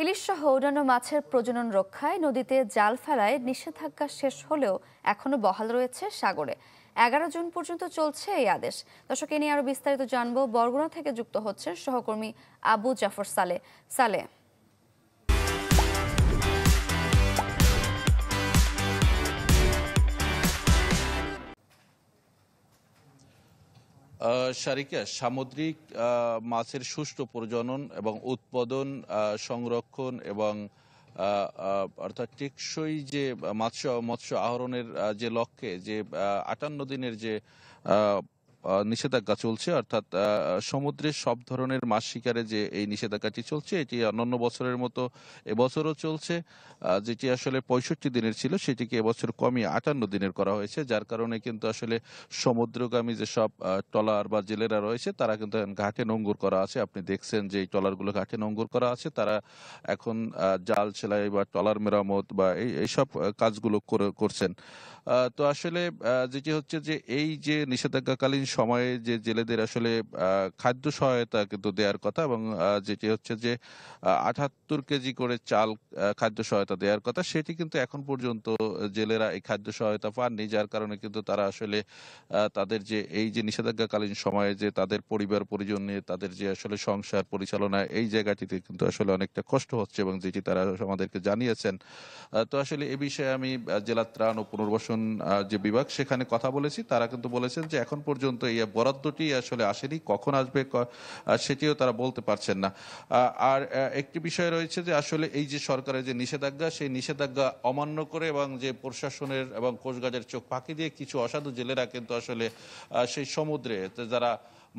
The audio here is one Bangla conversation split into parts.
ইলিশ সহ অন্যান্য মাছের প্রজনন রক্ষায় নদীতে জাল ফেলায় নিষেধাজ্ঞা শেষ হলেও এখনো বহাল রয়েছে সাগরে। 11 জুন পর্যন্ত চলছে এই আদেশ। দর্শক, এ নিয়ে আরো বিস্তারিত জানবো। বরগুনা থেকে যুক্ত হচ্ছেন সহকর্মী আবু জাফর সালে। সালে, সারিকা, সামুদ্রিক মাছের সুষ্ঠু প্রজনন এবং উৎপাদন, সংরক্ষণ এবং অর্থাৎ টেকসই যে মৎস্য আহরণের যে লক্ষ্যে যে 58 দিনের যে আহ, নিষেধাজ্ঞা চলছে, অর্থাৎ সমুদ্রে সব ধরনের মাছ শিকারে যে এই নিষেধাজ্ঞাটি চলছে, এটি অন্যান্য বছরের মতো এবছরও চলছে। যেটি আসলে 65 দিনের ছিল, সেটিকে এবছর কমিয়ে 58 দিনের করা হয়েছে, যার কারণে কিন্তু আসলে সমুদ্রগামী যেসব ট্রলার বা জেলেরা রয়েছে তারা কিন্তু এখন ঘাটে নোঙ্গর করা আছে। আপনি দেখছেন যে এই ট্রলারগুলো ঘাটে নোঙ্গর করা আছে, তারা এখন জাল সেলাই বা ট্রলার মেরামত বা এইসব কাজগুলো করছেন। তো আসলে যেটি হচ্ছে যে এই যে নিষেধাজ্ঞাকালীন সময়ে যে জেলেদের আসলে খাদ্য সহায়তা কিন্তু দেওয়ার কথা, এবং যেটি হচ্ছে যে 78 কেজি করে চাল খাদ্য সহায়তা দেওয়ার কথা, সেটি কিন্তু এখন পর্যন্ত জেলেরা এই খাদ্য সহায়তা পাননি, যার কারণে কিন্তু তারা আসলে তাদের যে এই যে নিষেধাজ্ঞাকালীন সময়ে যে তাদের পরিবার পরিজন নিয়ে তাদের যে আসলে সংসার পরিচালনা, এই জায়গাটিতে কিন্তু আসলে অনেকটা কষ্ট হচ্ছে, এবং যেটি তারা আমাদেরকে জানিয়েছেন। তো আসলে এ বিষয়ে আমি জেলা ত্রাণ ও পুনর্বাসন যে বিভাগ, সেখানে কথা বলেছি। তারা কিন্তু বলেছেন যে এখন পর্যন্ত এই বরাদ্দটি আসলে আসেনি, কখন আসবে সেটিও তারা বলতে পারছেন না। আর একটি বিষয় রয়েছে যে আসলে এই যে সরকারের যে নিষেধাজ্ঞা, সেই নিষেধাজ্ঞা অমান্য করে এবং যে প্রশাসনের এবং কোস্টগার্ডের চোখ ফাঁকি দিয়ে কিছু অসাধু জেলেরা কিন্তু আসলে সেই সমুদ্রে যারা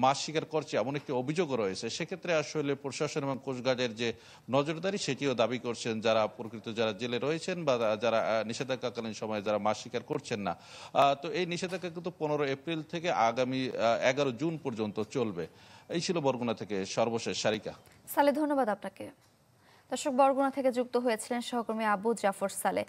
মাছ শিকার করছে এমন একটি অভিযোগও রয়েছে। সেক্ষেত্রে আসলে প্রশাসন এবং কোস্টগার্ডের যে নজরদারি, সেটিও দাবি করছেন যারা প্রকৃত যারা জেলে রয়েছেন বা যারা নিষেধাজ্ঞাকালীন সময়ে যারা মাছ শিকার করছেন না। তো এই নিষেধাজ্ঞা কিন্তু 15 এপ্রিল থেকে আগামী 11 জুন পর্যন্ত চলবে। এই ছিল বরগুনা থেকে সর্বশেষ। সারিকা। সালে, ধন্যবাদ আপনাকে। দর্শক, বরগুনা থেকে যুক্ত হয়েছিলেন সহকর্মী আবু জাফর সালে।